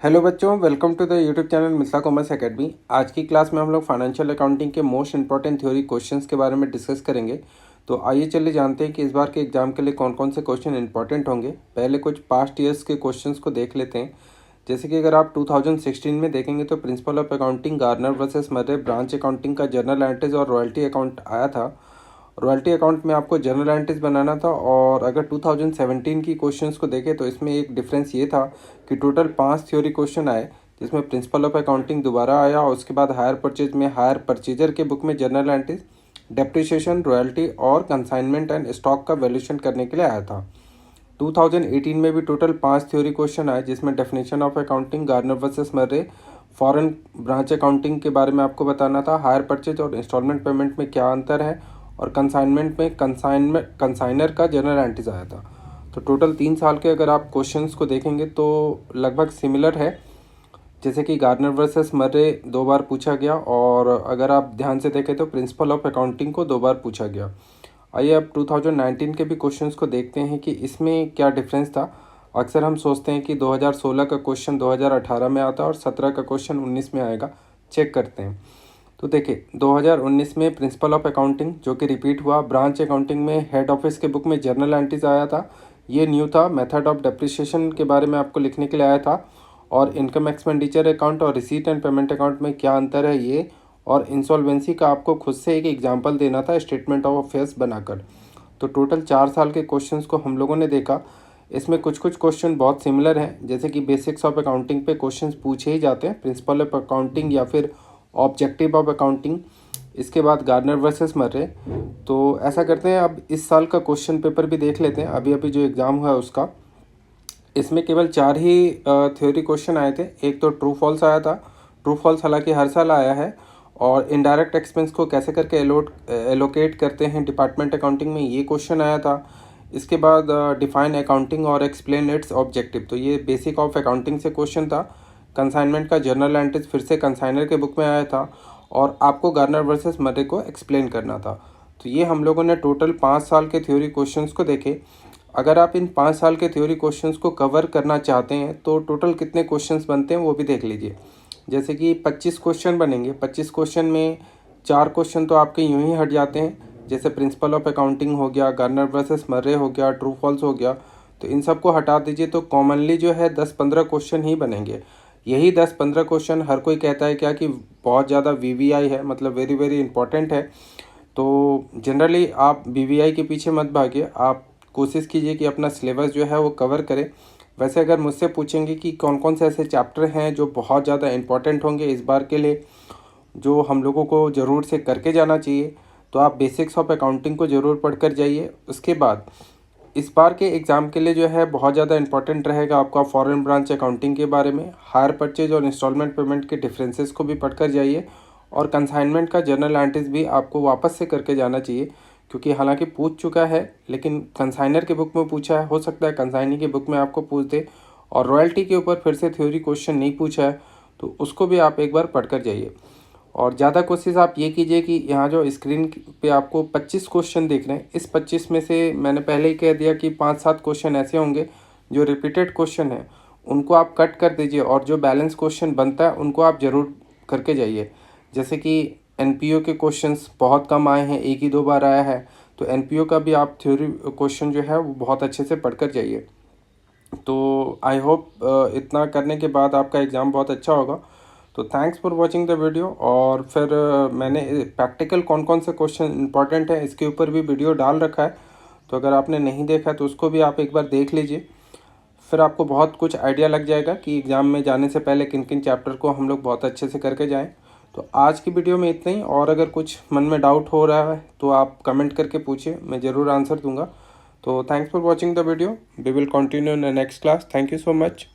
Hello बच्चों, welcome to the YouTube channel Mithila commerce academy. आज की क्लास में हम लोग फाइनेंशियल अकाउंटिंग के मोस्ट इंपॉर्टेंट थ्योरी क्वेश्चंस के बारे में डिस्कस करेंगे। तो आइए चलिए जानते हैं कि इस बार के एग्जाम के लिए कौन कौन से क्वेश्चन इंपॉर्टेंट होंगे। पहले कुछ पास्ट ईयर्स के क्वेश्चंस को देख लेते हैं। जैसे कि अगर आप 2016 में देखेंगे तो principle of accounting Garner versus Murray branch accounting का जर्नल एंट्रीज और रॉयल्टी अकाउंट आया था। रॉयल्टी अकाउंट में आपको जर्नल एंट्रीज बनाना था। और अगर 2017 की क्वेश्चंस को देखें तो इसमें एक डिफरेंस ये था कि टोटल 5 थ्योरी क्वेश्चन आए, जिसमें प्रिंसिपल ऑफ अकाउंटिंग दोबारा आया और उसके बाद हायर परचेज में हायर परचेजर के बुक में जर्नल एंट्रीज, डेप्रिसिएशन, रॉयल्टी और कंसाइनमेंट एंड स्टॉक का वैल्यूएशन करने के लिए आया था। 2018 में भी टोटल 5 थ्योरी क्वेश्चन आए, जिसमें definition of accounting, Garner versus Murray, foreign branch accounting के बारे में आपको बताना था, हायर परचेज और इंस्टॉलमेंट पेमेंट में क्या अंतर है, और कंसाइनमेंट में कंसाइनर का जर्नल एंट्रीज आया था। तो टोटल 3 साल के अगर आप क्वेश्चंस को देखेंगे तो लगभग सिमिलर है। जैसे कि गार्नर वर्सेस मर्रे 2 बार पूछा गया, और अगर आप ध्यान से देखें तो प्रिंसिपल ऑफ अकाउंटिंग को 2 बार पूछा गया। आइए अब 2019 के भी क्वेश्चंस को देखते हैं कि इसमें क्या डिफरेंस था। अक्सर हम सोचते हैं कि 2016 का क्वेश्चन 2018 में आता है और 17 का क्वेश्चन 19 में आएगा। चेक करते हैं। तो देखिए 2019 में प्रिंसिपल ऑफ अकाउंटिंग जो कि रिपीट हुआ, ब्रांच अकाउंटिंग में हेड ऑफिस के बुक में जर्नल एंट्रीज आया था। ये न्यू था। मेथड ऑफ डेप्रिसिएशन के बारे में आपको लिखने के लिए आया था, और इनकम एक्सपेंडिचर अकाउंट और रिसीट एंड पेमेंट अकाउंट में क्या अंतर है ये, और इंसॉल्वेंसी का आपको खुद से एक एग्जाम्पल देना था स्टेटमेंट ऑफ अफेयर्स बनाकर। तो टोटल 4 साल के क्वेश्चंस को हम लोगों ने देखा। इसमें कुछ कुछ क्वेश्चन बहुत सिमिलर हैं, जैसे कि बेसिक्स ऑफ अकाउंटिंग पे क्वेश्चंस पूछे ही जाते हैं, प्रिंसिपल ऑफ अकाउंटिंग या फिर ऑब्जेक्टिव ऑफ अकाउंटिंग। इसके बाद गार्नर वर्सेस मर्रे। तो ऐसा करते हैं, अब इस साल का क्वेश्चन पेपर भी देख लेते हैं। अभी अभी जो एग्ज़ाम हुआ है उसका, इसमें केवल 4 ही थ्योरी क्वेश्चन आए थे। एक तो ट्रू फॉल्स आया था। ट्रू फॉल्स हालांकि हर साल आया है। और इनडायरेक्ट एक्सपेंस को कैसे करके एलोकेट करते हैं डिपार्टमेंट अकाउंटिंग में, ये क्वेश्चन आया था। इसके बाद डिफाइन अकाउंटिंग और एक्सप्लेन इट्स ऑब्जेक्टिव, तो ये बेसिक ऑफ अकाउंटिंग से क्वेश्चन था। कंसाइनमेंट का जर्नल एंट्रीज फिर से कंसाइनर के बुक में आया था, और आपको गार्नर वर्सेस मर्रे को एक्सप्लेन करना था। तो ये हम लोगों ने टोटल 5 साल के थ्योरी क्वेश्चंस को देखे। अगर आप इन 5 साल के थ्योरी क्वेश्चंस को कवर करना चाहते हैं तो टोटल कितने क्वेश्चंस बनते हैं वो भी देख लीजिए। जैसे कि 25 क्वेश्चन बनेंगे। 25 क्वेश्चन में 4 क्वेश्चन तो आपके यूं ही हट जाते हैं, जैसे प्रिंसिपल ऑफ अकाउंटिंग हो गया, गार्नर वर्सेस मर्रे हो गया, ट्रू फॉल्स हो गया। तो इन सबको हटा दीजिए तो कॉमनली जो है 10-15 क्वेश्चन ही बनेंगे। यही 10-15 क्वेश्चन हर कोई कहता है क्या कि बहुत ज़्यादा वीवीआई है, मतलब वेरी वेरी इंपॉर्टेंट है। तो जनरली आप वीवीआई के पीछे मत भागिए, आप कोशिश कीजिए कि अपना सिलेबस जो है वो कवर करें। वैसे अगर मुझसे पूछेंगे कि कौन कौन से ऐसे चैप्टर हैं जो बहुत ज़्यादा इंपॉर्टेंट होंगे इस बार के लिए, जो हम लोगों को ज़रूर से करके जाना चाहिए, तो आप बेसिक्स ऑफ अकाउंटिंग को ज़रूर पढ़ कर जाइए। उसके बाद इस बार के एग्ज़ाम के लिए जो है बहुत ज़्यादा इंपॉर्टेंट रहेगा आपका फॉरेन ब्रांच अकाउंटिंग के बारे में, हायर परचेज और इंस्टॉलमेंट पेमेंट के डिफरेंसेस को भी पढ़ कर जाइए, और कंसाइनमेंट का जर्नल एंट्रीज भी आपको वापस से करके जाना चाहिए, क्योंकि हालांकि पूछ चुका है लेकिन कंसाइनर के बुक में पूछा है, हो सकता है कंसाइनी के बुक में आपको पूछ दे। और रॉयल्टी के ऊपर फिर से थ्योरी क्वेश्चन नहीं पूछा है, तो उसको भी आप एक बार पढ़ कर जाइए। और ज़्यादा कोशिश आप ये कीजिए कि यहाँ जो स्क्रीन पे आपको 25 क्वेश्चन दिख रहे हैं, इस 25 में से मैंने पहले ही कह दिया कि 5-7 क्वेश्चन ऐसे होंगे जो रिपीटेड क्वेश्चन हैं, उनको आप कट कर दीजिए, और जो बैलेंस क्वेश्चन बनता है उनको आप ज़रूर करके जाइए। जैसे कि एनपीओ के क्वेश्चंस बहुत कम आए हैं, 1 ही 2 बार आया है, तो एनपीओ का भी आप थ्योरी क्वेश्चन जो है वो बहुत अच्छे से पढ़ कर जाइए। तो आई होप इतना करने के बाद आपका एग्ज़ाम बहुत अच्छा होगा। तो thanks for watching the video. और फिर मैंने प्रैक्टिकल कौन कौन से क्वेश्चन इंपॉर्टेंट है इसके ऊपर भी वीडियो डाल रखा है, तो अगर आपने नहीं देखा तो उसको भी आप एक बार देख लीजिए। फिर आपको बहुत कुछ आइडिया लग जाएगा कि एग्ज़ाम में जाने से पहले किन किन चैप्टर को हम लोग बहुत अच्छे से करके जाएं। तो आज की वीडियो में इतना ही, और अगर कुछ मन में डाउट हो रहा है तो आप कमेंट करके पूछिए, मैं ज़रूर आंसर दूंगा। तो thanks for watching the video. We will continue in the next class. Thank you so much.